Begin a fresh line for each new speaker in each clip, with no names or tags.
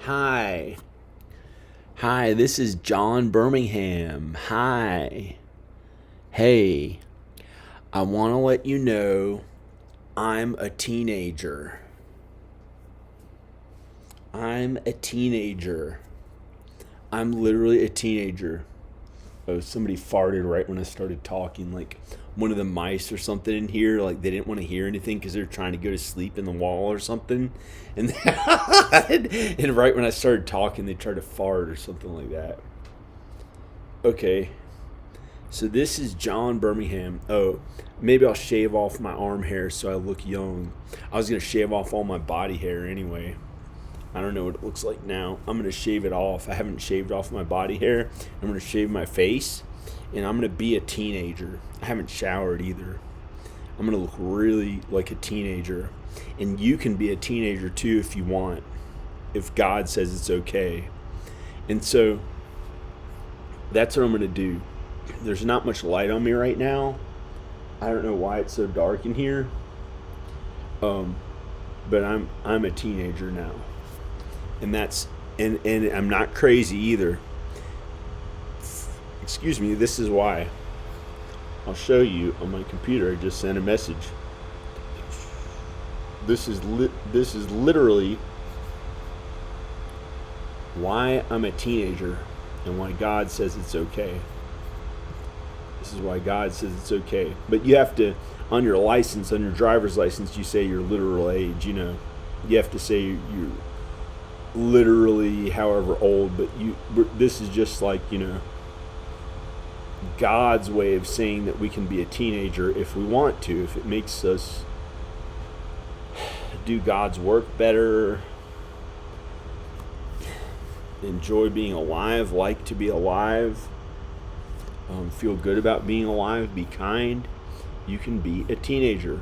Hi. Hi, this is John Birmingham. Hi. Hey, I want to let you know I'm a teenager. I'm a teenager. I'm literally a teenager. Oh, somebody farted right when I started talking. Like one of the mice or something in here. Like they didn't want to hear anything because they were trying to go to sleep in the wall or something. And, and right when I started talking, they tried to fart or something like that. Okay. So this is John Birmingham. Oh, maybe I'll shave off my arm hair so I look young. I was going to shave off all my body hair anyway. I don't know what it looks like now. I'm going to shave it off. I haven't shaved off my body hair. I'm going to shave my face, and I'm going to be a teenager. I haven't showered either. I'm going to look really like a teenager. And you can be a teenager too if you want, if God says it's okay. And so that's what I'm going to do. There's not much light on me right now. I don't know why it's so dark in here. But I'm a teenager now. And that's and I'm not crazy either. Excuse me, this is why. I'll show you on my computer. I just sent a message. This is literally why I'm a teenager and why God says it's okay. This is why God says it's okay. But you have to, on your license, on your driver's license, you say your literal age, You have to say you're literally however old, but this is just like, God's way of saying that we can be a teenager if we want to, if it makes us do God's work better, enjoy being alive, like to be alive, feel good about being alive, be kind. You can be a teenager.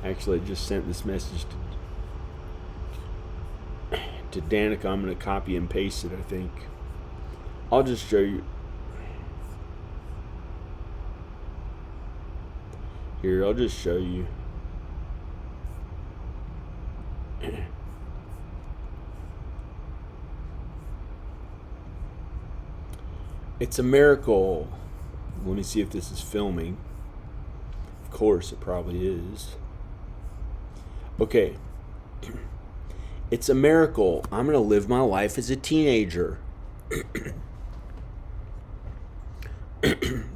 Actually, I just sent this message to Danica. I'm going to copy and paste it, I think. I'll just show you. Here, I'll just show you. It's a miracle. Let me see if this is filming. Of course, it probably is. Okay. It's a miracle. I'm going to live my life as a teenager.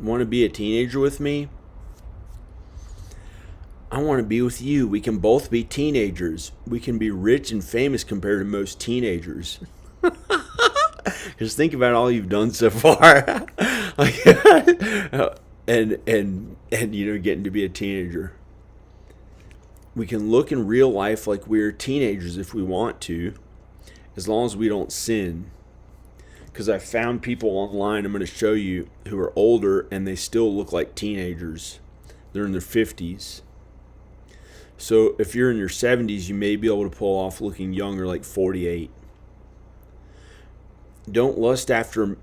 Want to be a teenager with me? I want to be with you. We can both be teenagers. We can be rich and famous compared to most teenagers. Just think about all you've done so far. and getting to be a teenager. We can look in real life like we're teenagers if we want to, as long as we don't sin. Because I found people online, I'm going to show you, who are older and they still look like teenagers. They're in their 50s. So if you're in your 70s, you may be able to pull off looking younger, like 48. Don't lust after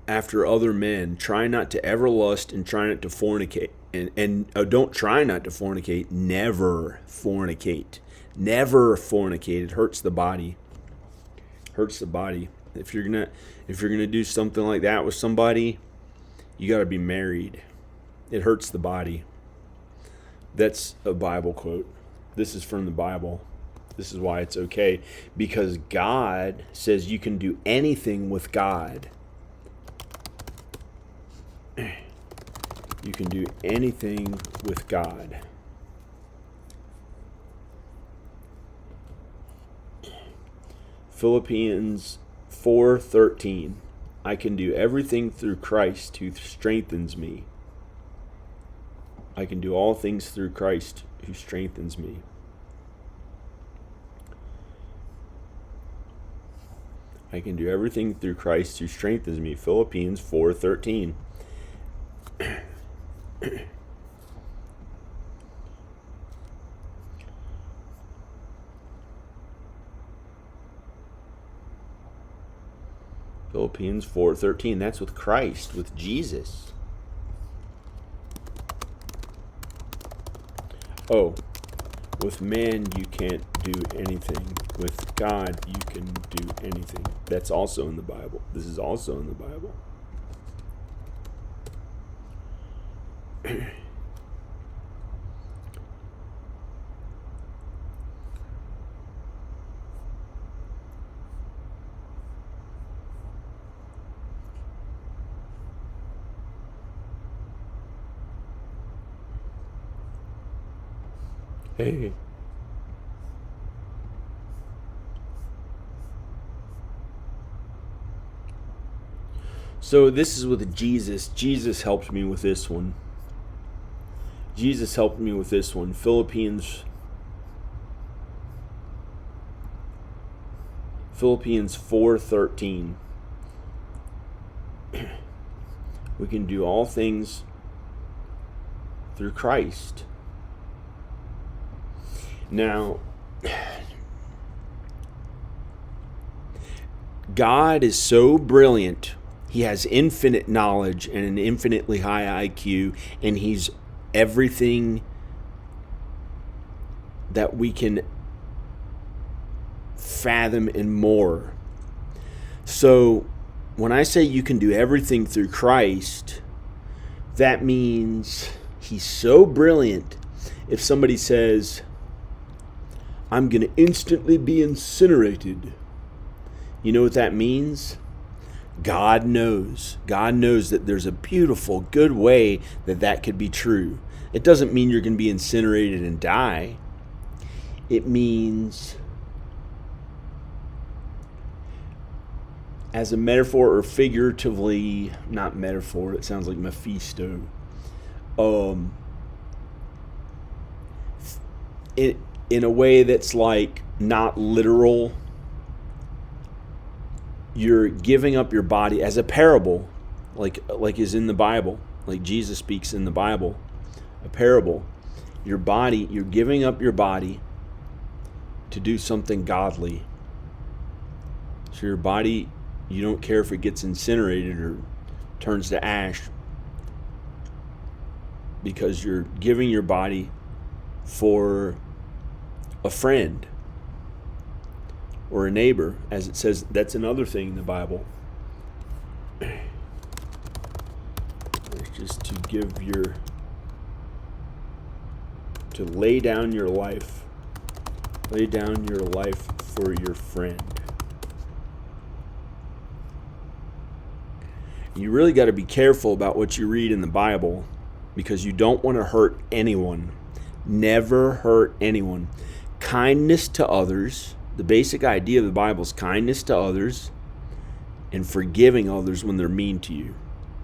other men. Try not to ever lust, and try not to fornicate. And don't try not to fornicate. Never fornicate. Never fornicate. It hurts the body. Hurts the body. If you're gonna do something like that with somebody, you got to be married. It hurts the body. That's a Bible quote. This is from the Bible. This is why it's okay. Because God says you can do anything with God. You can do anything with God. Phillipians 4:13. I can do everything through Christ who strengthens me. I can do all things through Christ who strengthens me. I can do everything through Christ who strengthens me. Philippians 4:13. Philippians 4:13. That's with Christ, with Jesus. Oh, With man, you can't do anything. With God, you can do anything. That's also in the Bible. This is also in the Bible. Hey. So this is with Jesus. Jesus helped me with this one. Jesus helped me with this one. Phillipians 4:13. We can do all things through Christ. Now, God is so brilliant. He has infinite knowledge and an infinitely high IQ, and he's everything that we can fathom and more. So when I say you can do everything through Christ, that means he's so brilliant. If somebody says, I'm going to instantly be incinerated, you know what that means? God knows. God knows that there's a beautiful, good way that could be true. It doesn't mean you're going to be incinerated and die. It means, as a metaphor or figuratively, not metaphor, it sounds like Mephisto. In a way that's like not literal, you're giving up your body as a parable, like is in the Bible, like Jesus speaks in the Bible, a parable. Your body, you're giving up your body to do something godly. So your body, you don't care if it gets incinerated or turns to ash, because you're giving your body for a friend or a neighbor, as it says. That's another thing in the Bible. It's just to lay down your life. Lay down your life for your friend. You really got to be careful about what you read in the Bible, because you don't want to hurt anyone. Never hurt anyone. Kindness to others. The basic idea of the Bible is kindness to others and forgiving others when they're mean to you.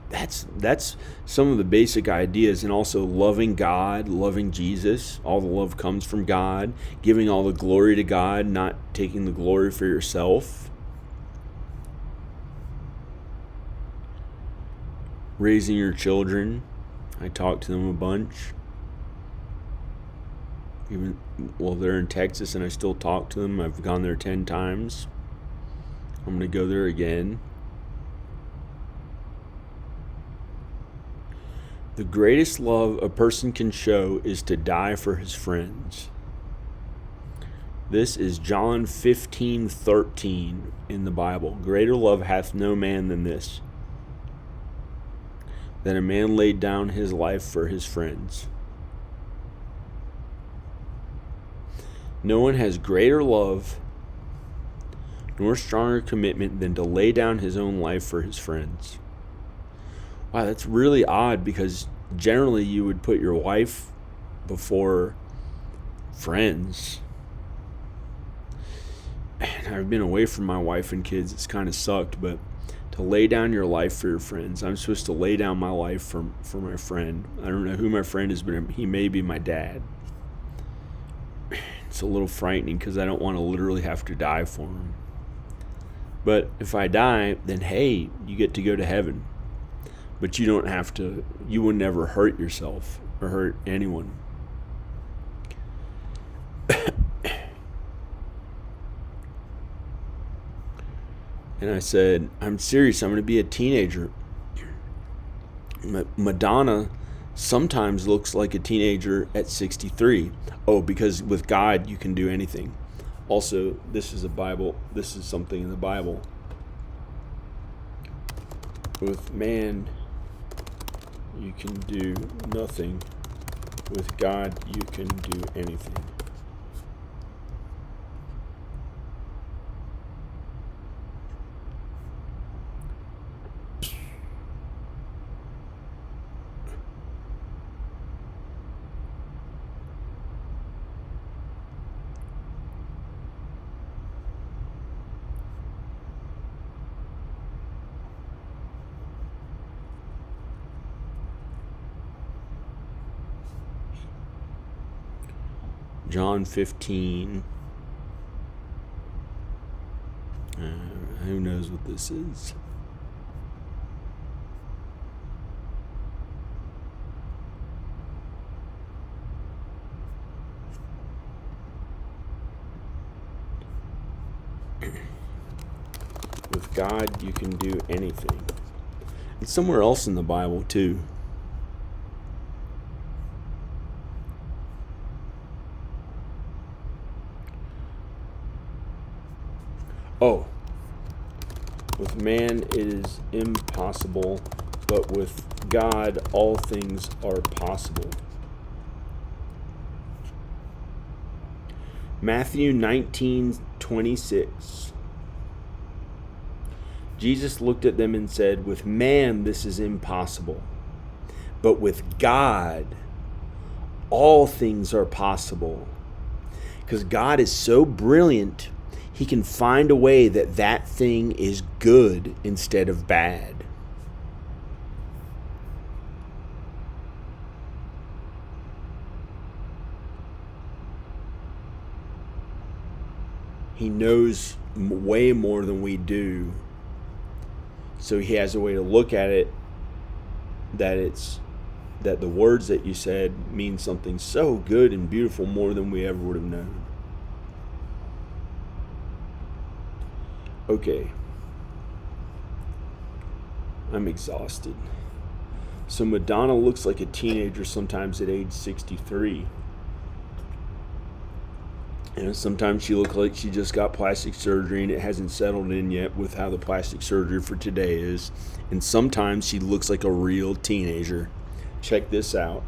That's some of the basic ideas. And also loving God, loving Jesus. All the love comes from God. Giving all the glory to God, not taking the glory for yourself. Raising your children. I talk to them a bunch. They're in Texas and I still talk to them. I've gone there 10 times. I'm going to go there again. The greatest love a person can show is to die for his friends. This is John 15:13 in the Bible. Greater love hath no man than this, that a man laid down his life for his friends. No one has greater love nor stronger commitment than to lay down his own life for his friends. Wow, that's really odd, because generally you would put your wife before friends. And I've been away from my wife and kids. It's kind of sucked, but to lay down your life for your friends. I'm supposed to lay down my life for my friend. I don't know who my friend is, but he may be my dad. It's a little frightening because I don't want to literally have to die for him. But if I die, then hey, you get to go to heaven. But you don't have to, you would never hurt yourself or hurt anyone. And I said, I'm serious, I'm going to be a teenager. Madonna sometimes looks like a teenager at 63. Oh, because with God you can do anything. Also, this is something in the Bible. With man you can do nothing. With God you can do anything. John 15. Who knows what this is? With God, you can do anything. It's somewhere else in the Bible, too. Oh, with man it is impossible, but with God all things are possible. Matthew 19:26. Jesus looked at them and said, with man this is impossible, but with God all things are possible. Because God is so brilliant, He can find a way that thing is good instead of bad. He knows way more than we do. So He has a way to look at it that the words that you said mean something so good and beautiful, more than we ever would have known. Okay. I'm exhausted. So Madonna looks like a teenager sometimes at age 63. And sometimes she looks like she just got plastic surgery and it hasn't settled in yet with how the plastic surgery for today is. And sometimes she looks like a real teenager. Check this out.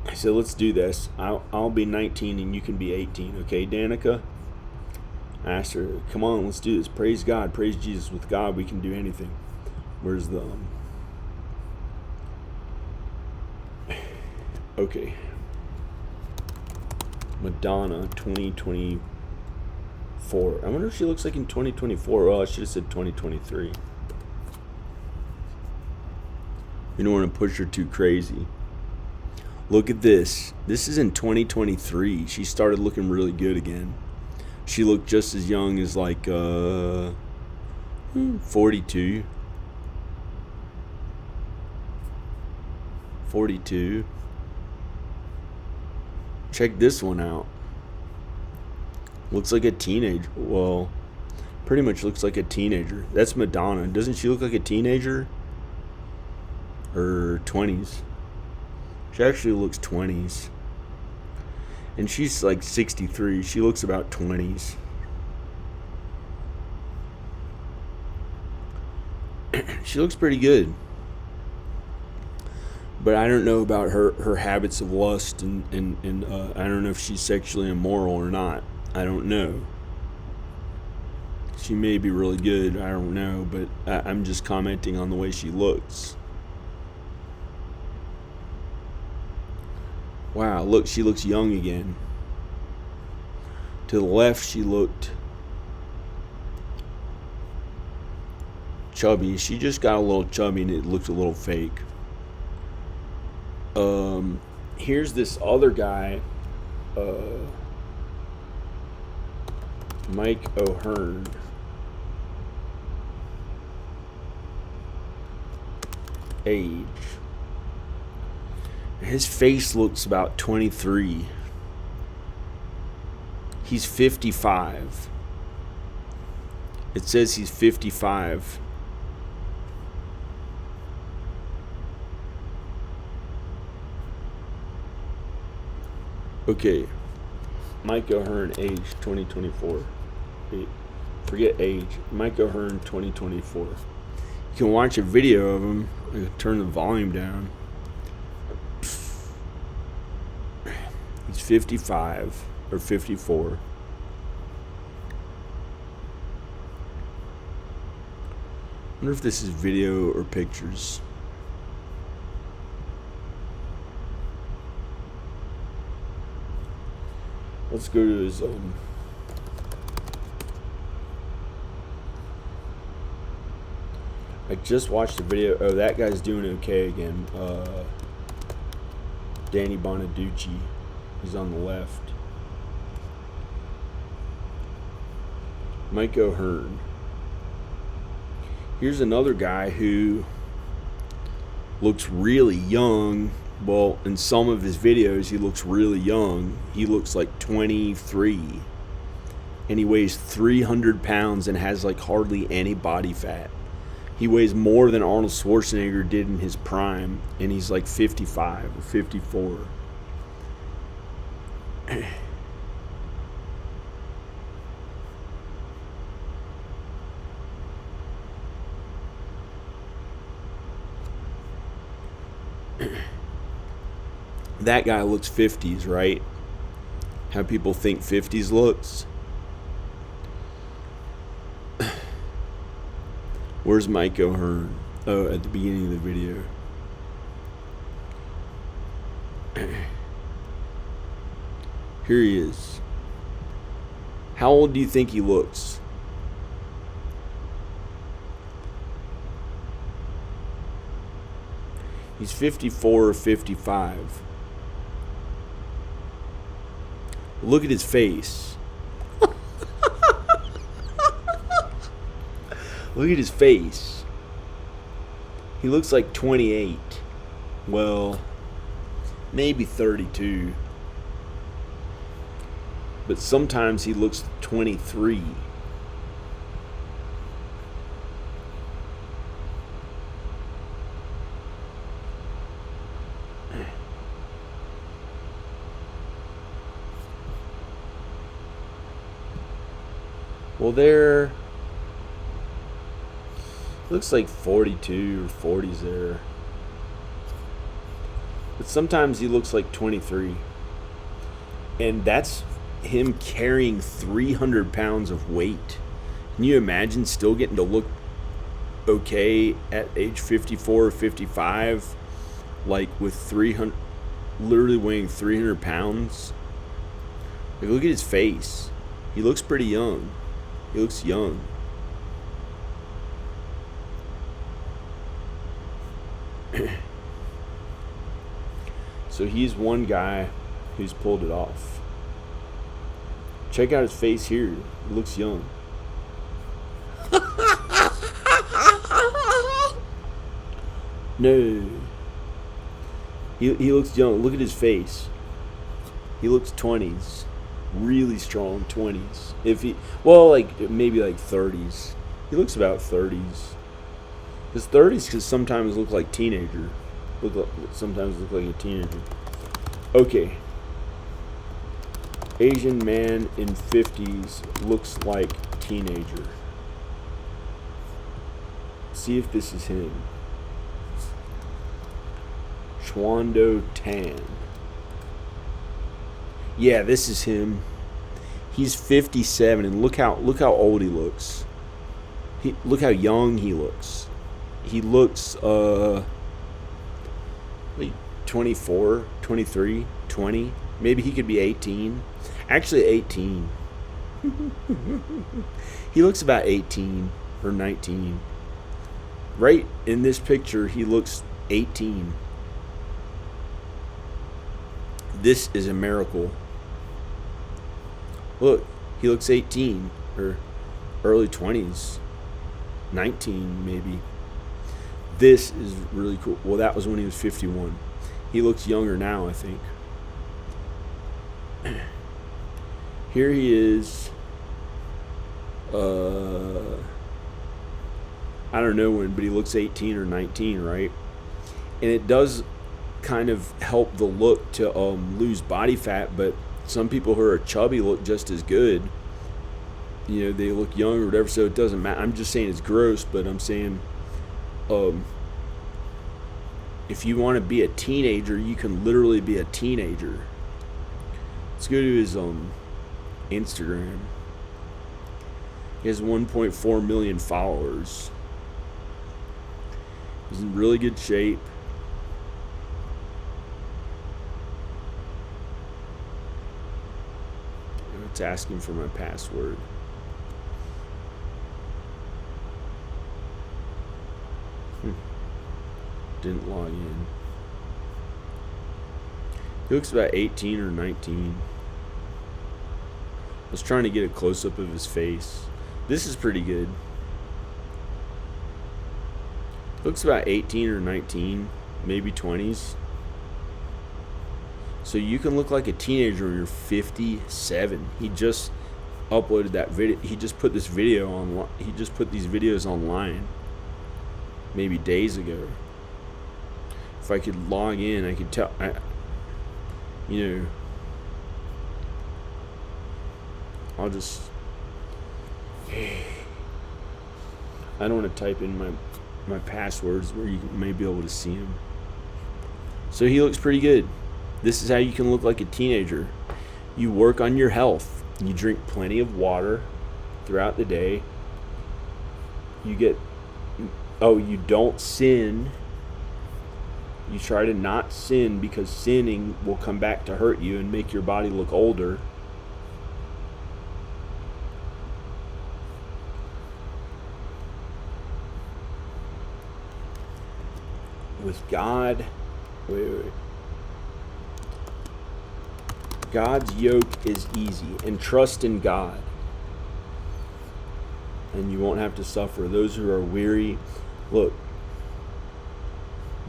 I said, let's do this. I'll be 19 and you can be 18. Okay, Danica? I asked her, come on, let's do this. Praise God. Praise Jesus. With God, we can do anything. Where's the... Okay. Madonna 2024. I wonder if she looks like in 2024. Well, I should have said 2023. You don't want to push her too crazy. Look at this. This is in 2023. She started looking really good again. She looked just as young as like 42. 42. Check this one out. Looks like a teenager. Well, pretty much looks like a teenager. That's Madonna. Doesn't she look like a teenager? Her 20s. She actually looks 20s. And she's like 63. She looks about 20s. She looks pretty good. But I don't know about her habits of lust, and I don't know if she's sexually immoral or not. I don't know. She may be really good. I don't know. But I'm just commenting on the way she looks. Wow, look, she looks young again. To the left, she looked chubby. She just got a little chubby and it looked a little fake. Here's this other guy, Mike O'Hearn. Age. His face looks about 23. He's 55. It says he's 55. Okay, Mike O'Hearn, age 2024. Wait, forget age. Mike O'Hearn, 2024. You can watch a video of him. I can turn the volume down. He's 55 or 54. I wonder if this is video or pictures. Let's go to his I just watched a video. Oh, that guy's doing okay again. Danny Bonaducci. He's on the left. Mike O'Hearn. Here's another guy who looks really young. Well, in some of his videos, he looks really young. He looks like 23. And he weighs 300 pounds and has like hardly any body fat. He weighs more than Arnold Schwarzenegger did in his prime. And he's like 55 or 54. That guy looks 50s, right? How people think 50s looks. Where's Mike O'Hearn? Oh, at the beginning of the video. Here he is. How old do you think he looks? He's 54 or 55. Look at his face. Look at his face. He looks like 28. Well, maybe 32. But sometimes he looks 23. Well, there looks like 42 or 40s there. But sometimes he looks like 23. And that's him carrying 300 pounds of weight. Can you imagine still getting to look okay at age 54 or 55? Like with 300, literally weighing 300 pounds? Like, look at his face. He looks pretty young. He looks young. So he's one guy who's pulled it off. Check out his face here. He looks young. No. He looks young. Look at his face. He looks 20s. Really strong 20s. Like maybe like 30s. He looks about 30s. His 30s can sometimes look like teenager. Sometimes look like a teenager. Okay. Asian man in 50s looks like teenager. See if this is him. Chwando Tan. Yeah, this is him. He's 57, and look how old he looks. Look how young he looks. He looks 24, 23, 20. Maybe he could be 18. Actually 18. He looks about 18 or 19. Right in this picture, he looks 18. This is a miracle. Look, he looks 18 or early 20s. 19 maybe. This is really cool. Well, that was when he was 51. He looks younger now, I think. Here he is. I don't know when, but he looks 18 or 19, right? And it does kind of help the look to lose body fat, but some people who are chubby look just as good. You know, they look young or whatever, so it doesn't matter. I'm just saying it's gross, but I'm saying if you want to be a teenager, you can literally be a teenager. Let's go to his Instagram. He has 1.4 million followers. He's in really good shape. It's asking for my password. Didn't log in. He looks about 18 or 19. I was trying to get a close-up of his face. This is pretty good. Looks about 18 or 19, maybe 20s. So you can look like a teenager when you're 57. He just uploaded that video. He just put this video on. He just put these videos online maybe days ago. If I could log in, I could tell. I'll just. I don't want to type in my passwords where you may be able to see him. So he looks pretty good. This is how you can look like a teenager. You work on your health. You drink plenty of water throughout the day. You don't sin. You try to not sin because sinning will come back to hurt you and make your body look older. With God, wait. God's yoke is easy, and trust in God, and you won't have to suffer. Those who are weary, look,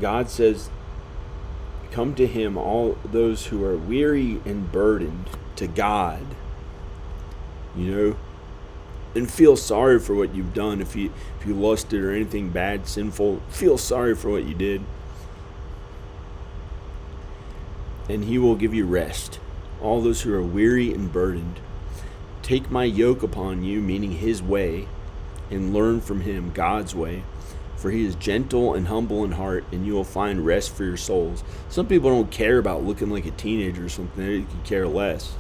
God says, come to him, all those who are weary and burdened, to God, and feel sorry for what you've done. If you lusted or anything bad, sinful, feel sorry for what you did, and he will give you rest. All those who are weary and burdened, take my yoke upon you, meaning his way, and learn from him, God's way. For he is gentle and humble in heart, and you will find rest for your souls. Some people don't care about looking like a teenager or something. They could care less,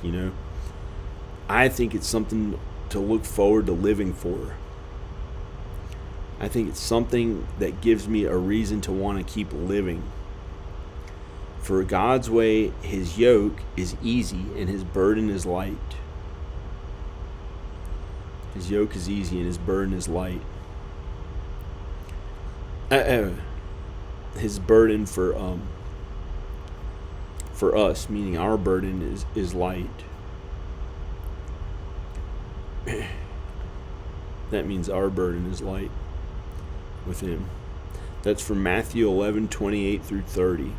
I think it's something to look forward to living for. I think it's something that gives me a reason to want to keep living. For God's way, his yoke is easy and his burden is light. His yoke is easy and his burden is light. His burden for us, meaning our burden, is light. That means our burden is light with him. That's from Matthew 11:28 through 30.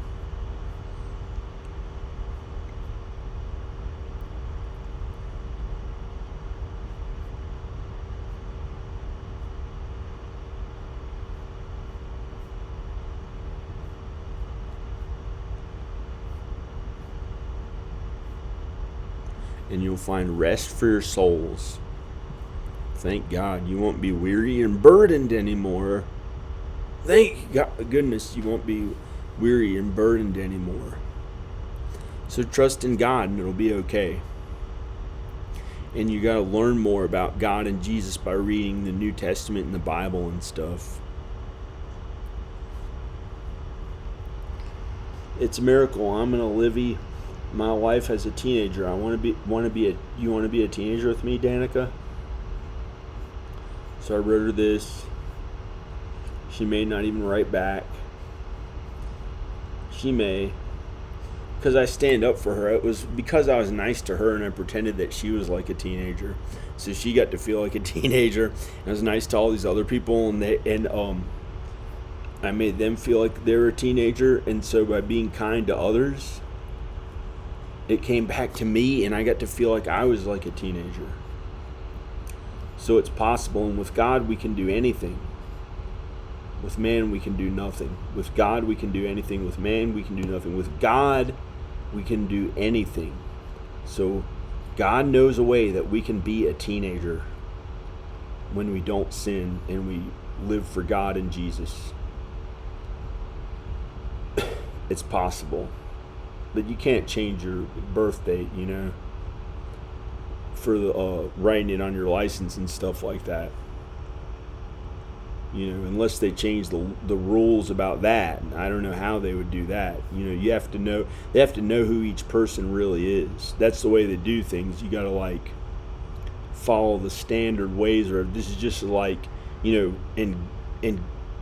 And you'll find rest for your souls. Thank God you won't be weary and burdened anymore. Thank goodness you won't be weary and burdened anymore. So trust in God and it'll be okay. And you got to learn more about God and Jesus by reading the New Testament and the Bible and stuff. It's a miracle. I'm in Olivia. My wife as a teenager. You want to be a teenager with me, Danica? So I wrote her this. She may not even write back. She may. Because I stand up for her. It was because I was nice to her and I pretended that she was like a teenager. So she got to feel like a teenager. I was nice to all these other people and I made them feel like they were a teenager. And so by being kind to others, it came back to me and I got to feel like I was like a teenager. So it's possible, and with God we can do anything. With man, we can do nothing. With God, we can do anything. With man, we can do nothing. With God, we can do anything. So God knows a way that we can be a teenager when we don't sin and we live for God and Jesus. It's possible. But you can't change your birth date, for the writing it on your license and stuff like that. Unless they change the rules about that. I don't know how they would do that. You have to know, they have to know who each person really is. That's the way they do things. You got to follow the standard ways, or this is just and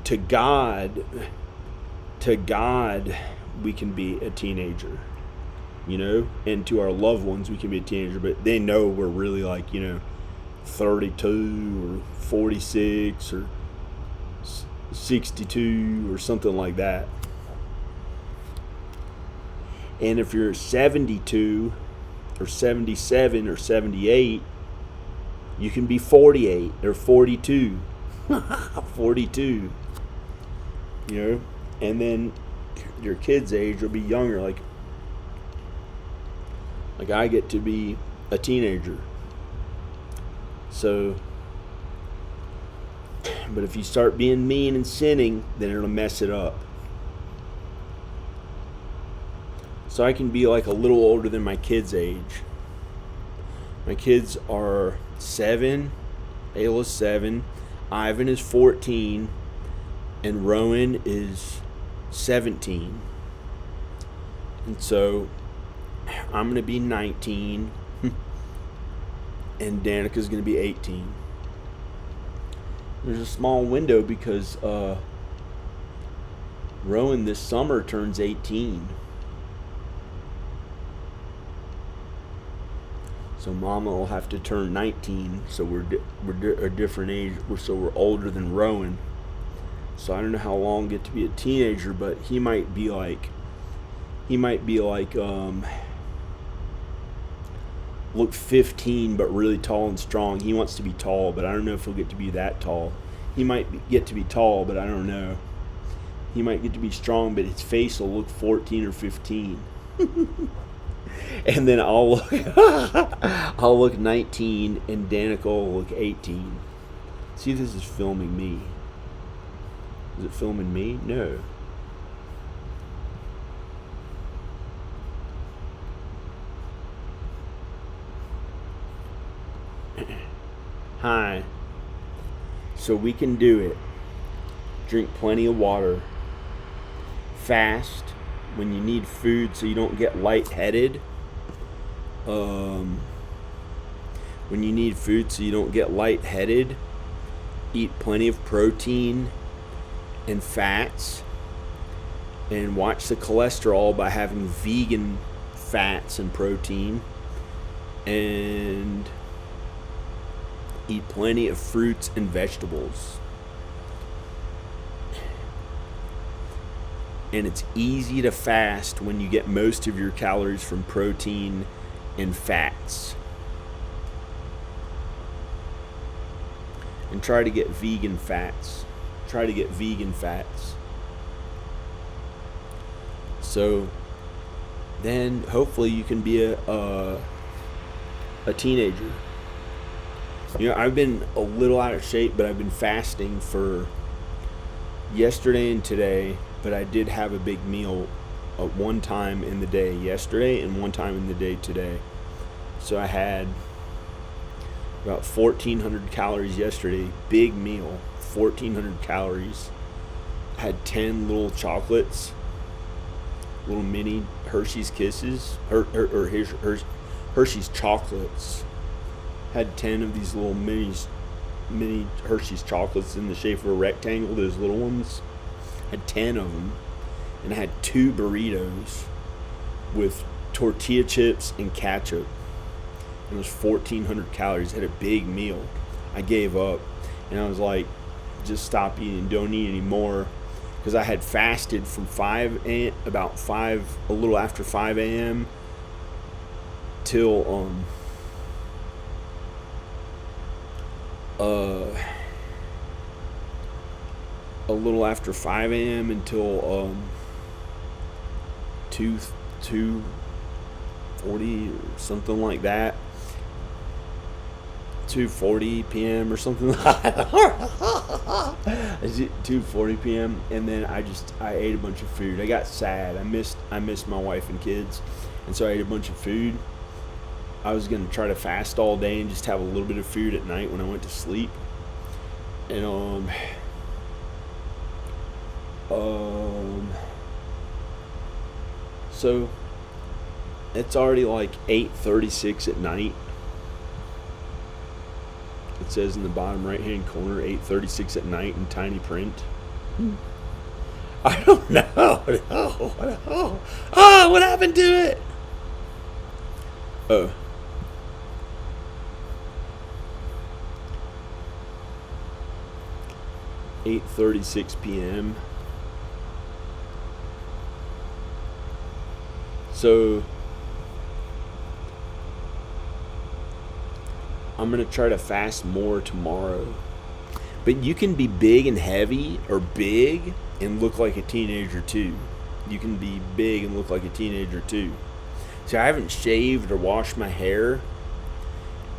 to God we can be a teenager, and to our loved ones we can be a teenager, but they know we're really 32 or 46 or 62 or something like that. And if you're 72 or 77 or 78, you can be 48 or 42. 42. And then your kid's age will be younger, like I get to be a teenager. So, but if you start being mean and sinning, then it'll mess it up. So I can be a little older than my kids' age. My kids are 7, Ayla's 7, Ivan is 14, and Rowan is 17. And so I'm going to be 19, and Danica's going to be 18. There's a small window because Rowan this summer turns 18. So Mama will have to turn 19. So we're a different age. We're older than Rowan. So I don't know how long I get to be a teenager, but he might be look 15 but really tall and strong. He wants to be tall, but I don't know if he'll get to be that tall. He might get to be tall, but I don't know. He might get to be strong, but his face will look 14 or 15. And then I'll look 19 and Danica will look 18. See, this is filming me. Is it filming me? No. Hi. So we can do it. Drink plenty of water. Fast when you need food so you don't get lightheaded. When you need food so you don't get lightheaded, eat plenty of protein and fats, and watch the cholesterol by having vegan fats and protein, and eat plenty of fruits and vegetables. And it's easy to fast when you get most of your calories from protein and fats. And try to get vegan fats. So then hopefully you can be a teenager. I've been a little out of shape, but I've been fasting for yesterday and today, but I did have a big meal at one time in the day yesterday and one time in the day today. So I had about 1,400 calories yesterday, big meal, 1,400 calories. Had 10 little chocolates, little mini Hershey's Kisses, Hershey's chocolates. Had 10 of these little mini Hershey's chocolates in the shape of a rectangle, those little ones. Had 10 of them. And I had 2 burritos with tortilla chips and ketchup. It was 1,400 calories. I had a big meal. I gave up. And I was like, just stop eating. Don't eat anymore. Because I had fasted from a little after 5 a.m. till a little after 5 a.m. until 2:40 or something like that. 2:40 p.m. or something like that. 2:40 p.m. and then I ate a bunch of food. I got sad. I missed my wife and kids, and so I ate a bunch of food. I was gonna try to fast all day and just have a little bit of food at night when I went to sleep. And so it's already like 8:36 at night. It says in the bottom right hand corner 8:36 at night in tiny print. I don't know. No. Oh, what happened to it? Oh. 8:36 p.m. So I'm going to try to fast more tomorrow. But you can be big and heavy or big and look like a teenager too. You can be big and look like a teenager too. So I haven't shaved or washed my hair,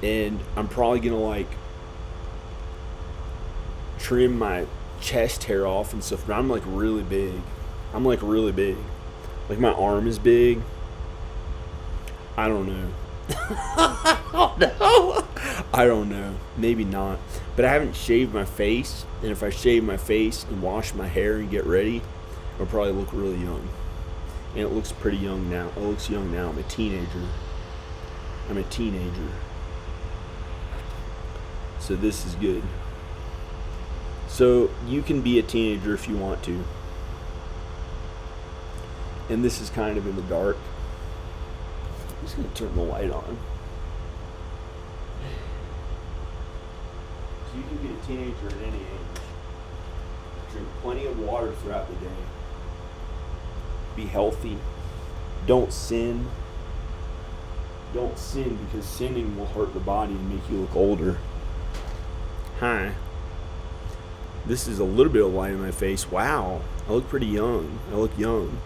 and I'm probably going to like trim my chest hair off and stuff, but I'm like really big. I'm like really big. Like my arm is big. I don't know. I don't know. Maybe not. But I haven't shaved my face, and if I shave my face and wash my hair and get ready, I'll probably look really young. And it looks pretty young now. It looks young now. I'm a teenager. So this is good. So you can be a teenager if you want to. And this is kind of in the dark. I'm just going to turn the light on. So you can be a teenager at any age. Drink plenty of water throughout the day. Be healthy. Don't sin. Don't sin, because sinning will hurt the body and make you look older. Hi. This is a little bit of light in my face. Wow. I look pretty young. I look young.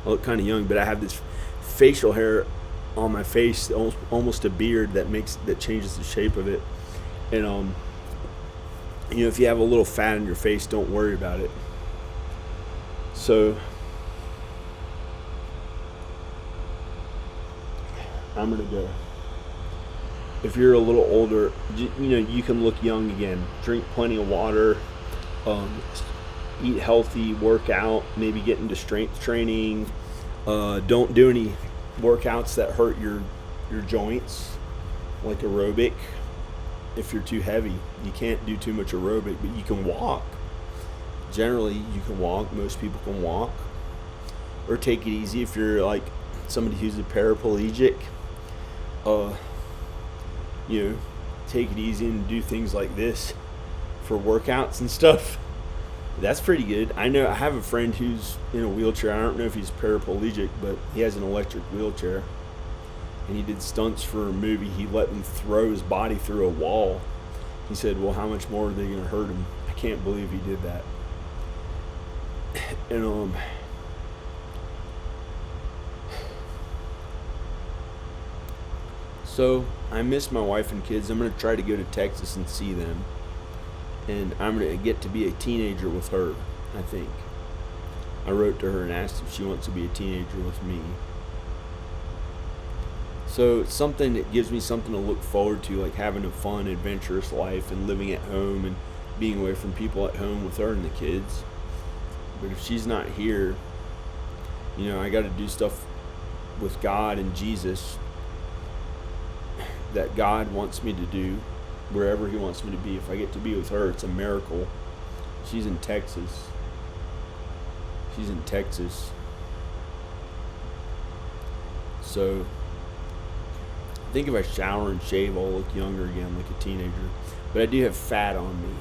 I look kind of young, but I have this facial hair on my face, almost a beard that changes the shape of it. And if you have a little fat on your face, don't worry about it. So I'm gonna go. If you're a little older, you can look young again. Drink plenty of water. Eat healthy. Work out. Maybe get into strength training. Don't do any workouts that hurt your joints, like aerobic. If you're too heavy, you can't do too much aerobic, but you can walk. Generally, you can walk. Most people can walk. Or take it easy if you're like somebody who's a paraplegic. Take it easy and do things like this for workouts and stuff. That's pretty good. I have a friend who's in a wheelchair. I don't know if he's paraplegic, but he has an electric wheelchair. And he did stunts for a movie. He let them throw his body through a wall. He said, well, how much more are they going to hurt him? I can't believe he did that. And so I miss my wife and kids. I'm going to try to go to Texas and see them. And I'm going to get to be a teenager with her, I think. I wrote to her and asked if she wants to be a teenager with me. So it's something that gives me something to look forward to, like having a fun, adventurous life and living at home and being away from people at home with her and the kids. But if she's not here, I got to do stuff with God and Jesus that God wants me to do wherever he wants me to be. If I get to be with her, it's a miracle. She's in Texas. So I think if I shower and shave, I'll look younger again, like a teenager. But I do have fat on me.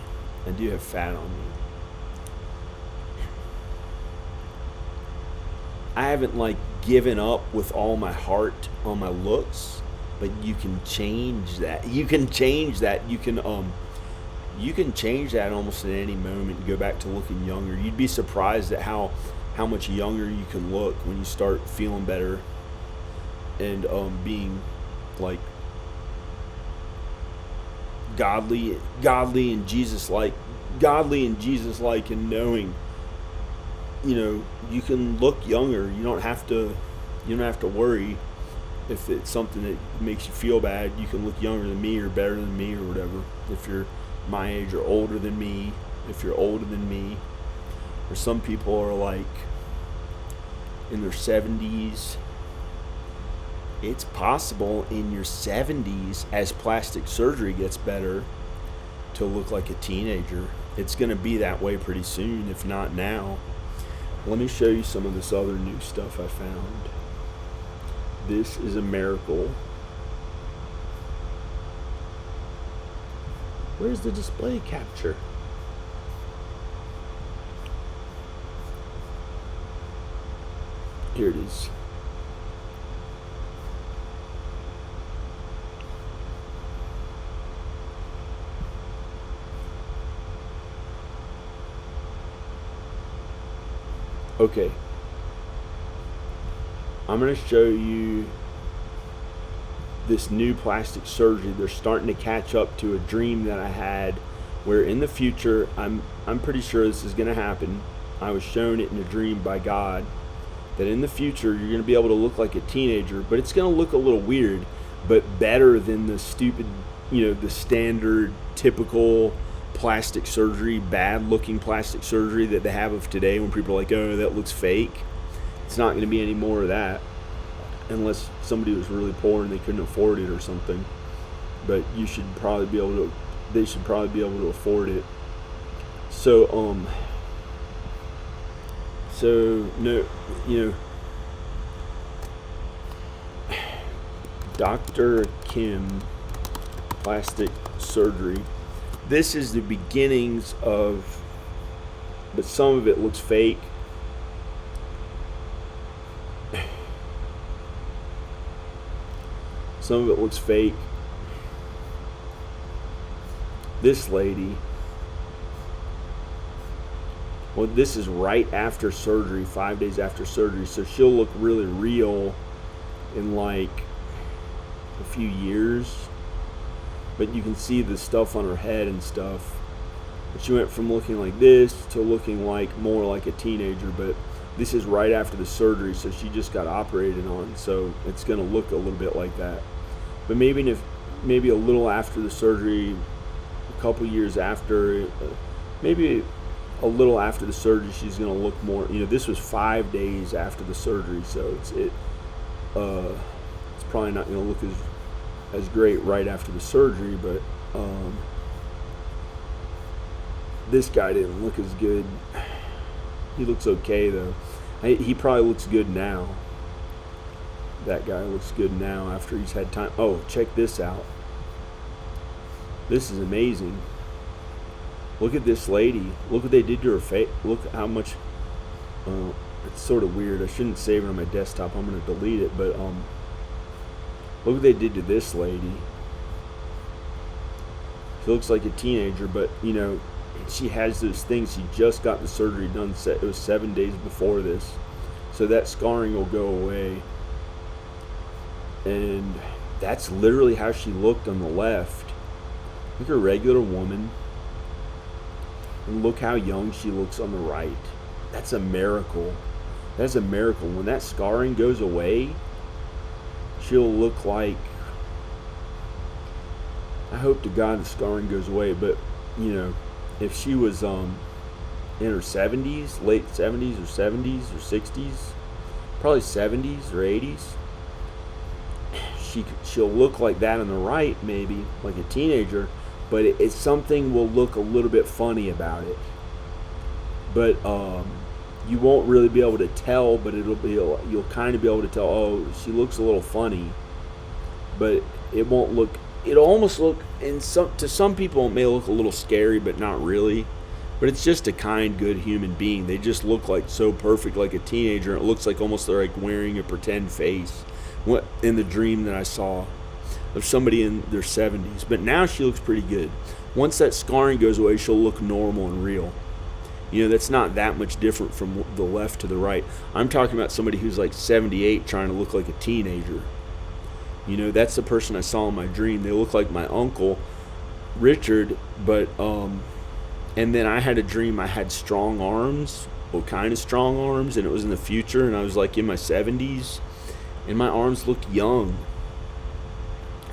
I haven't given up with all my heart on my looks, but you can change that. You can you can change that almost at any moment and go back to looking younger. You'd be surprised at how much younger you can look when you start feeling better and being like godly and Jesus like, and knowing, you can look younger. You don't have to worry if it's something that makes you feel bad. You can look younger than me or better than me or whatever. If you're my age or older than me, if you're older than me, or some people are like in their 70s. It's possible in your 70s, as plastic surgery gets better, to look like a teenager. It's going to be that way pretty soon, if not now. Let me show you some of this other new stuff I found. This is a miracle. Where's the display capture? Here it is. Okay. I'm going to show you this new plastic surgery. They're starting to catch up to a dream that I had where in the future, I'm pretty sure this is going to happen. I was shown it in a dream by God that in the future you're going to be able to look like a teenager, but it's going to look a little weird, but better than the stupid, the standard typical plastic surgery, bad looking plastic surgery that they have of today when people are like, oh, that looks fake. It's not going to be any more of that unless somebody was really poor and they couldn't afford it or something. But they should probably be able to afford it. Dr. Kim plastic surgery. This is the beginnings of, but some of it looks fake. Some of it looks fake. This lady, well, this is right after surgery, 5 days after surgery, so she'll look really real in like a few years. But you can see the stuff on her head and stuff. But she went from looking like this to looking like more like a teenager. But this is right after the surgery, so she just got operated on. So it's going to look a little bit like that. But maybe a little after the surgery, a couple years after, maybe a little after the surgery, she's going to look more. This was 5 days after the surgery, so it's probably not going to look as great right after the surgery, but this guy didn't look as good. He looks okay though. He probably looks good now. That guy looks good now after he's had time. Oh, check this out. This is amazing. Look at this lady. Look what they did to her face. Look how much. It's sort of weird. I shouldn't save it on my desktop. I'm going to delete it, but look what they did to this lady. She looks like a teenager, but she has those things. She just got the surgery done. It was 7 days before this, so that scarring will go away. And that's literally how she looked on the left. Look, a regular woman, and look how young she looks on the right. That's a miracle. That's a miracle. When that scarring goes away, she'll look like, I hope to God the scarring goes away, but if she was in her 70s, late 70s or 70s or 60s, probably 70s or 80s, she'll look like that on the right, maybe like a teenager, but it's something will look a little bit funny about it. But you won't really be able to tell, but you'll kind of be able to tell, oh, she looks a little funny, but it won't look, it'll almost look, to some people it may look a little scary, but not really. But it's just a kind, good human being. They just look like so perfect, like a teenager. It looks like almost they're like wearing a pretend face. What in the dream that I saw. of somebody in their 70s. But now she looks pretty good. Once that scarring goes away, she'll look normal and real. That's not that much different from the left to the right. I'm talking about somebody who's like 78 trying to look like a teenager. That's the person I saw in my dream. They look like my uncle, Richard, but, and then I had a dream I had strong arms, kind of strong arms, and it was in the future, and I was like in my 70s, and my arms looked young.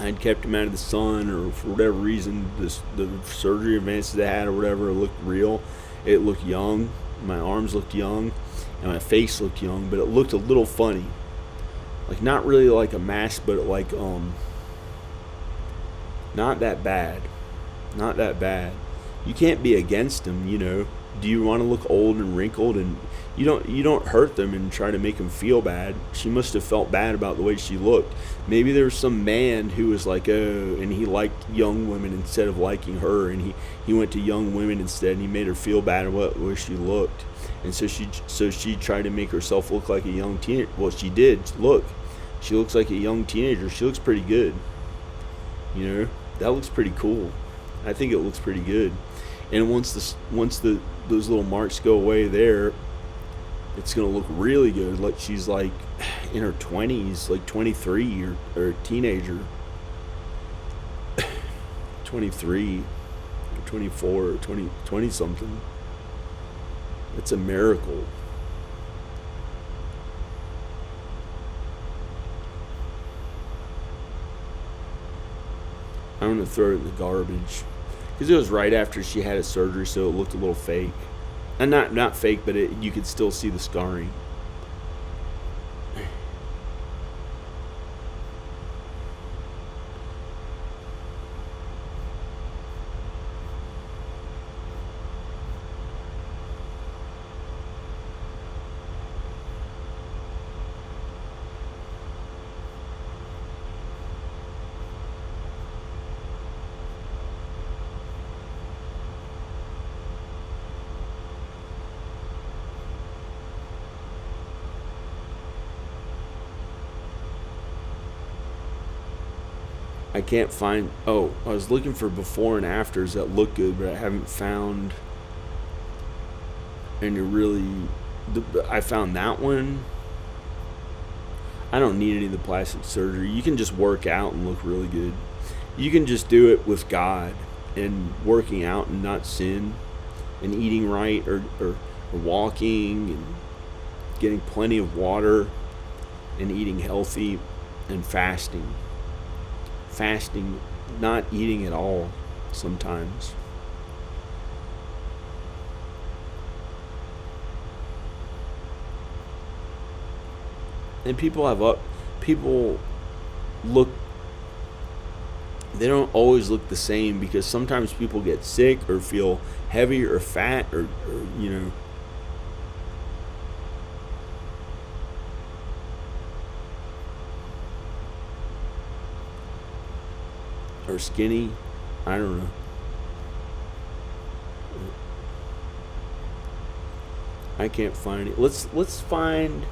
I'd kept them out of the sun, or for whatever reason, the surgery advances I had or whatever, it looked real. It looked young. My arms looked young, and my face looked young, but it looked a little funny. Like, not really like a mask, but like, not that bad. Not that bad. You can't be against them, Do you want to look old and wrinkled? And you don't hurt them and try to make them feel bad. She must have felt bad about the way she looked. Maybe there was some man who was like, oh, and he liked young women instead of liking her, and he went to young women instead, and he made her feel bad about the way she looked. And so she tried to make herself look like a young teenager. Well, she did. Look, she looks like a young teenager. She looks pretty good. That looks pretty cool. I think it looks pretty good. And once those little marks go away there, it's going to look really good. Like she's like in her 20s, like 23 or a teenager. 23 or 24 or 20 something. It's a miracle. I'm going to throw it in the garbage. Because it was right after she had a surgery, so it looked a little fake. And not fake, but you could still see the scarring. I can't find. I was looking for before and afters that look good, but I haven't found any really. I found that one. I don't need any of the plastic surgery. You can just work out and look really good. You can just do it with God and working out and not sin, and eating right, or walking and getting plenty of water and eating healthy and fasting. Fasting, not eating at all sometimes. And people look, they don't always look the same, because sometimes people get sick or feel heavy or fat or or skinny. I don't know. I can't find it. Let's find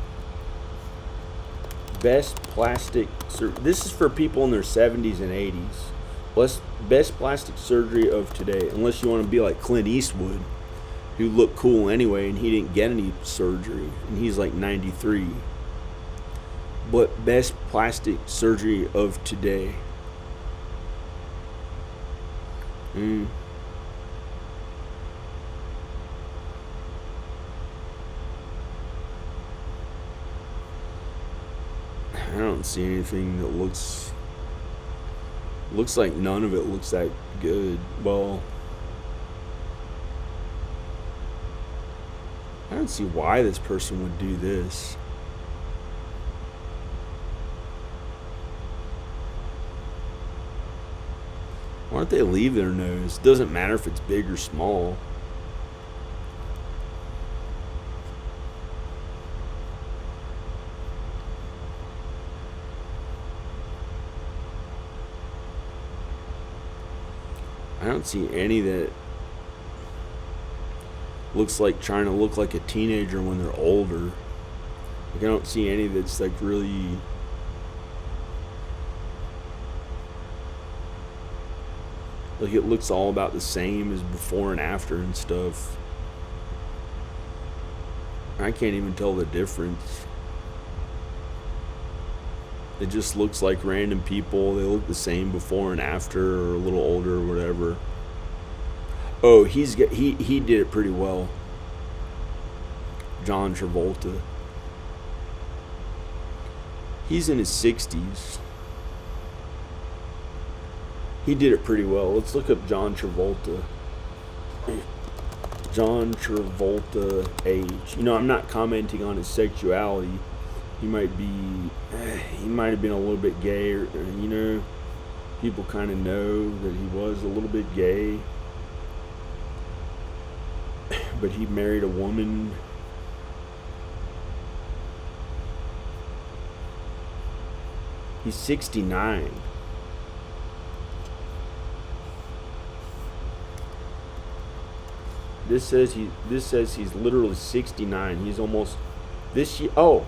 best plastic this is for people in their 70s and 80s. Best plastic surgery of today, unless you want to be like Clint Eastwood, who looked cool anyway and he didn't get any surgery and he's like 93. But best plastic surgery of today. I don't see anything that looks like none of it looks that good. Well, I don't see why this person would do this. Why don't they leave their nose? Doesn't matter if it's big or small. I don't see any that looks like trying to look like a teenager when they're older. Like, I don't see any that's like really. Like, it looks all about the same as before and after and stuff. I can't even tell the difference. It just looks like random people. They look the same before and after, or a little older, or whatever. Oh, he did it pretty well. John Travolta. He's in his 60s. He did it pretty well. Let's look up John Travolta. John Travolta age. You know, I'm not commenting on his sexuality. He might have been a little bit gay, or you know, people kind of know that he was a little bit gay. But he married a woman. He's 69. This says he's literally 69. He's almost this year. Oh,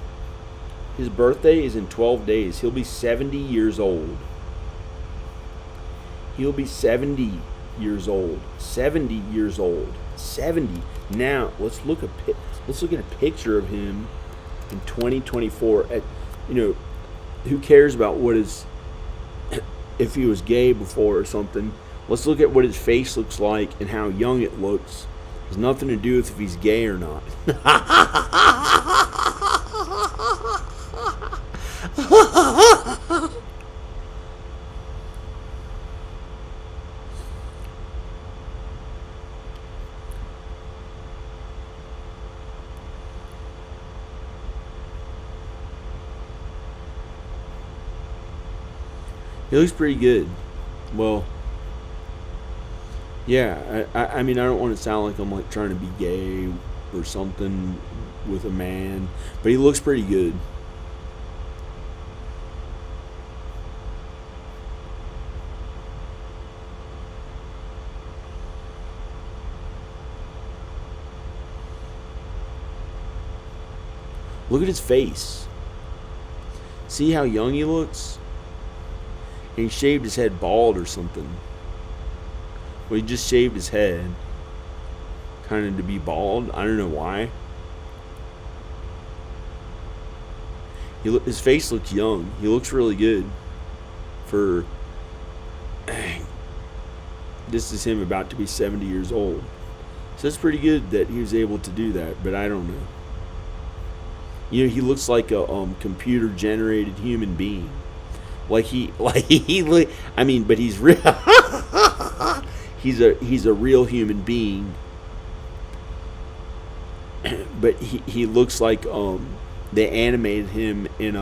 his birthday is in 12 days. He'll be 70 years old. He'll be 70 years old. 70 years old. 70. Now let's look at a picture of him in 2024. Who cares about what his if he was gay before or something? Let's look at what his face looks like and how young it looks. It has nothing to do with if he's gay or not. He looks pretty good. Well, yeah, I mean, I don't want to sound like I'm like trying to be gay or something with a man, but he looks pretty good. Look at his face. See how young he looks? And he shaved his head bald or something. Well, he just shaved his head. Kind of to be bald. I don't know why. His face looks young. He looks really good. For... This is him about to be 70 years old. So it's pretty good that he was able to do that. But I don't know. You know, he looks like a computer-generated human being. But he's real. he's a real human being. But he looks like they animated him in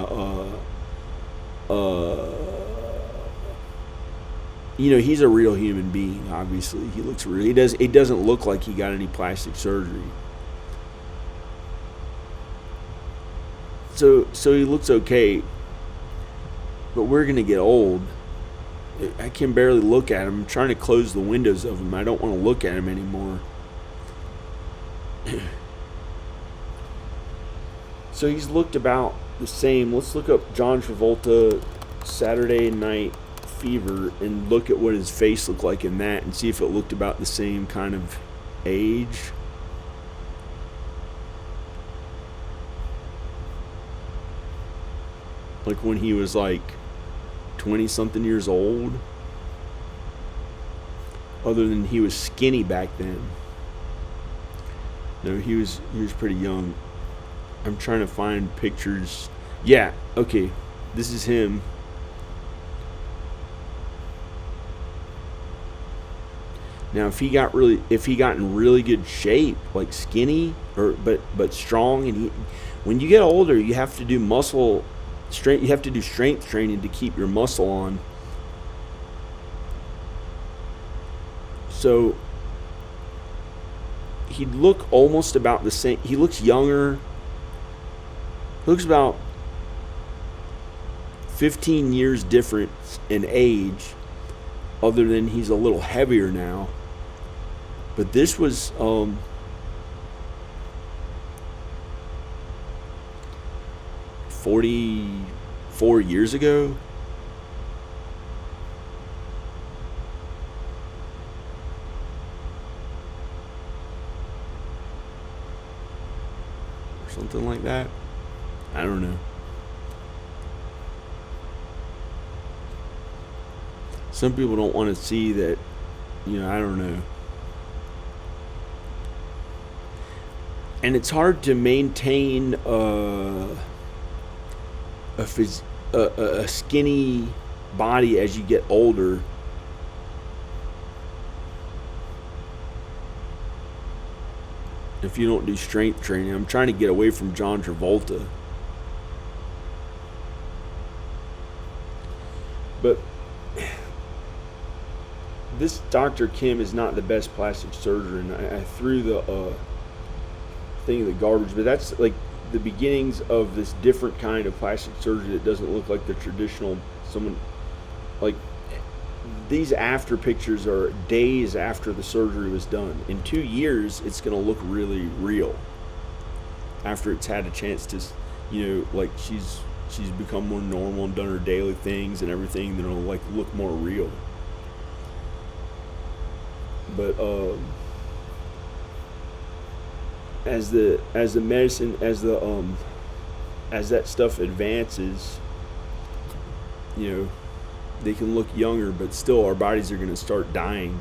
he's a real human being. Obviously, he looks real. It doesn't look like he got any plastic surgery. So he looks okay. But we're going to get old. I can barely look at him. I'm trying to close the windows of him. I don't want to look at him anymore. So he's looked about the same. Let's look up John Travolta Saturday Night Fever and look at what his face looked like in that and see if it looked about the same kind of age. Like when he was like 20-something years old. Other than he was skinny back then. No, he was pretty young. I'm trying to find pictures. Yeah, okay. This is him. Now if he got in really good shape, like skinny but strong, and when you get older you have to do muscle strength, you have to do strength training to keep your muscle on. So he'd look almost about the same. He looks younger. He looks about 15 years difference in age, other than he's a little heavier now. But this was 44 years ago. something like that. I don't know. Some people don't want to see that, I don't know. And it's hard to maintain a skinny body as you get older. If you don't do strength training. I'm trying to get away from John Travolta. But this Dr. Kim is not the best plastic surgeon. I threw the thing in the garbage, but that's like the beginnings of this different kind of plastic surgery that doesn't look like the traditional someone. Like, these after pictures are days after the surgery was done. In 2 years, it's going to look really real. After it's had a chance to, like she's become more normal and done her daily things and everything, then it'll like look more real. But as the medicine, as that stuff advances, they can look younger, but still our bodies are going to start dying.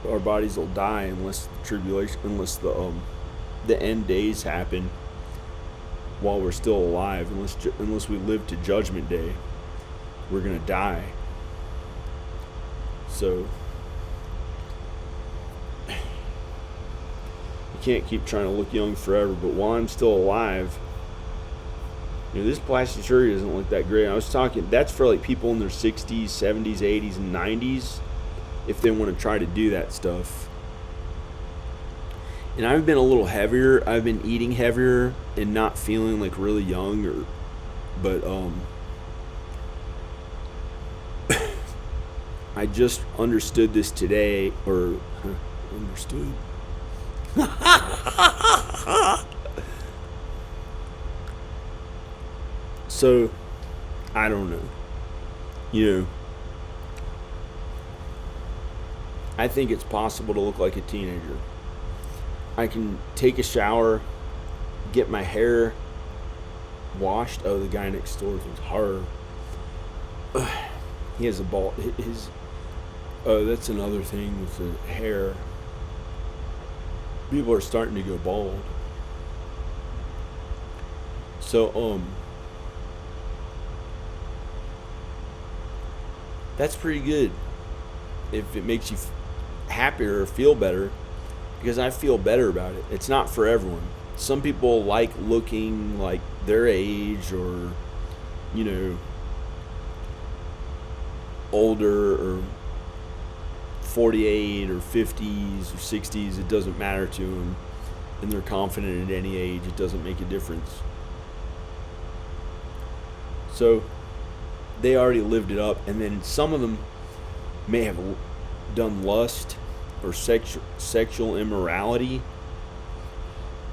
Our bodies will die unless the end days happen while we're still alive. Unless we live to Judgment Day, we're going to die. So you can't keep trying to look young forever. But while I'm still alive, this plastic surgery doesn't look that great. I was talking, that's for like people in their 60s, 70s, 80s, and 90s, if they want to try to do that stuff. And I've been a little heavier. I've been eating heavier and not feeling like really young, but I just understood this today, understood. So, I don't know. I think it's possible to look like a teenager. I can take a shower, get my hair washed. Oh, the guy next door is horror. He has a bald. That's another thing with the hair. People are starting to go bald. So, that's pretty good. If it makes you happier or feel better, because I feel better about it. It's not for everyone. Some people like looking like their age or, older or 48 or 50s or 60s. It doesn't matter to them. And they're confident at any age. It doesn't make a difference. So they already lived it up. And then some of them may have done lust or sexual immorality.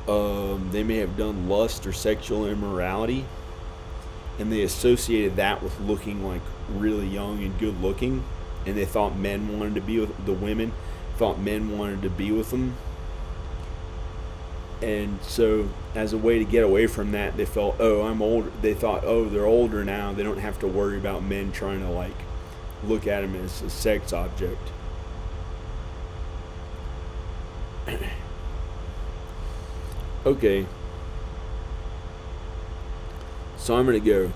They may have done lust or sexual immorality, and they associated that with looking like really young and good looking, and they thought men wanted to be with the women, thought men wanted to be with them. And so as a way to get away from that, they felt, oh, I'm older. They thought, oh, they're older now, they don't have to worry about men trying to like look at them as a sex object. Okay, so I'm gonna go.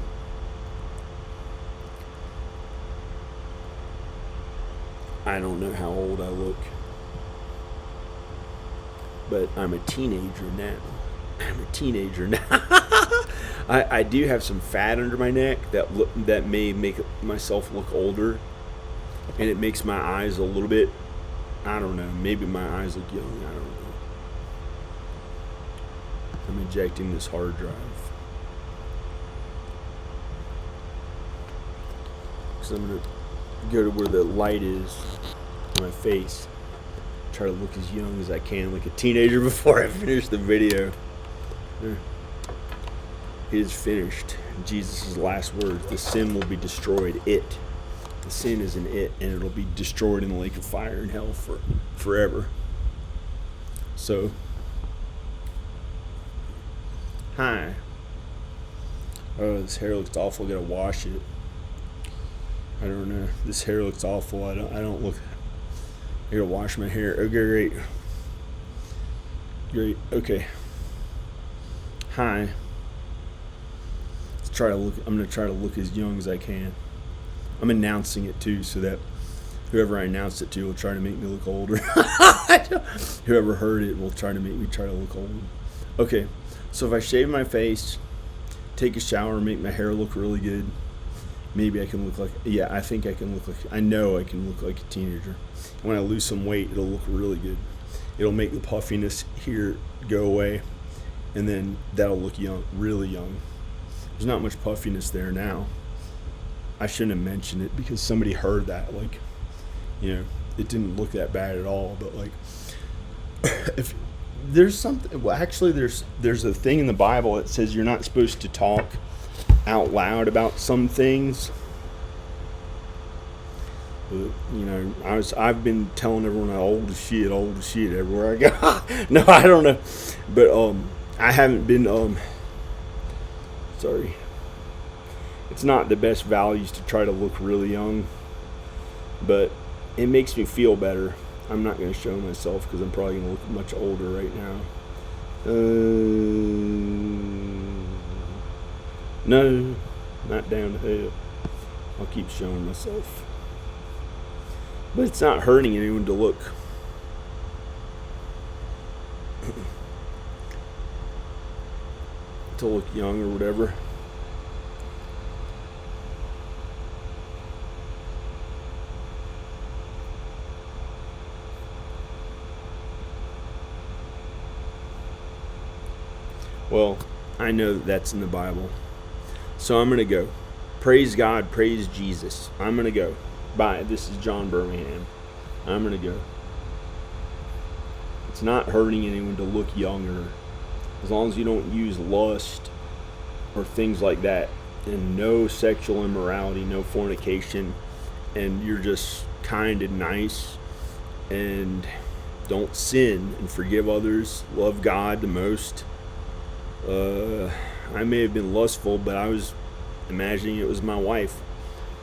I don't know how old I look, but I'm a teenager now. I do have some fat under my neck that may make myself look older, and it makes my eyes a little bit, I don't know, maybe my eyes look young, I don't know. I'm ejecting this hard drive. So I'm going to go to where the light is on my face. Try to look as young as I can, like a teenager, before I finish the video. It is finished. Jesus' last words. The sin will be destroyed. The sin is an it, and it'll be destroyed in the lake of fire in hell forever. So Hi. Oh, this hair looks awful. Gotta wash it. I don't know. This hair looks awful. I don't look. I gotta wash my hair. Okay, great. Great. Okay. Hi. Let's try to look. I'm gonna try to look as young as I can. I'm announcing it too, so that whoever I announce it to will try to make me look older. Whoever heard it will try to make me try to look old. Okay. So if I shave my face, take a shower, make my hair look really good, maybe I can look like, I think I can look like, I know I can look like a teenager. When I lose some weight, it'll look really good. It'll make the puffiness here go away, and then that'll look young, really young. There's not much puffiness there now. I shouldn't have mentioned it because somebody heard that, like, it didn't look that bad at all, but like, if there's something, well, actually there's a thing in the Bible that says you're not supposed to talk out loud about some things. But, I've been telling everyone I'm old as shit everywhere I go. No, I don't know, but I haven't been sorry. It's not the best values to try to look really young, but it makes me feel better. I'm not going to show myself because I'm probably going to look much older right now. No, not down to hell. I'll keep showing myself. But it's not hurting anyone to look. To look young or whatever. Well, I know that that's in the Bible. So I'm going to go. Praise God, praise Jesus. I'm going to go. Bye. This is John Birmingham. I'm going to go. It's not hurting anyone to look younger. As long as you don't use lust or things like that. And no sexual immorality, no fornication. And you're just kind and nice. And don't sin and forgive others. Love God the most. I may have been lustful, but I was imagining it was my wife,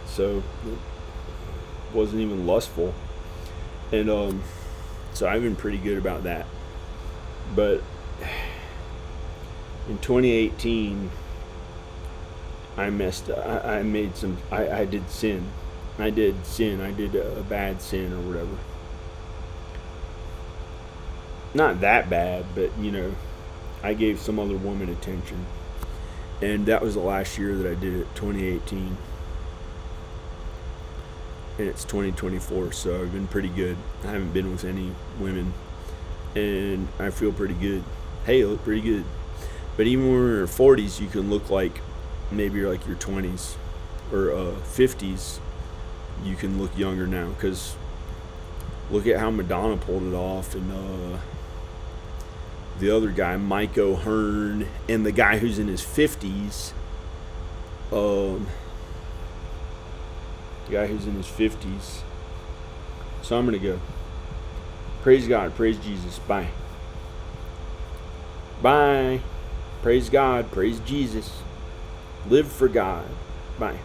so it wasn't even lustful. And so I've been pretty good about that. But in 2018, I messed up. I did sin. I did a bad sin or whatever. Not that bad, but I gave some other woman attention. And that was the last year that I did it, 2018. And it's 2024, so I've been pretty good. I haven't been with any women. And I feel pretty good. Hey, I look pretty good. But even when we're in our 40s, you can look like maybe you're like your 20s or 50s. You can look younger now. Because look at how Madonna pulled it off. And the other guy, Mike O'Hearn, and the guy who's in his 50s, the guy who's in his 50s. So I'm going to go. Praise God. Praise Jesus. Bye. Bye. Praise God. Praise Jesus. Live for God. Bye.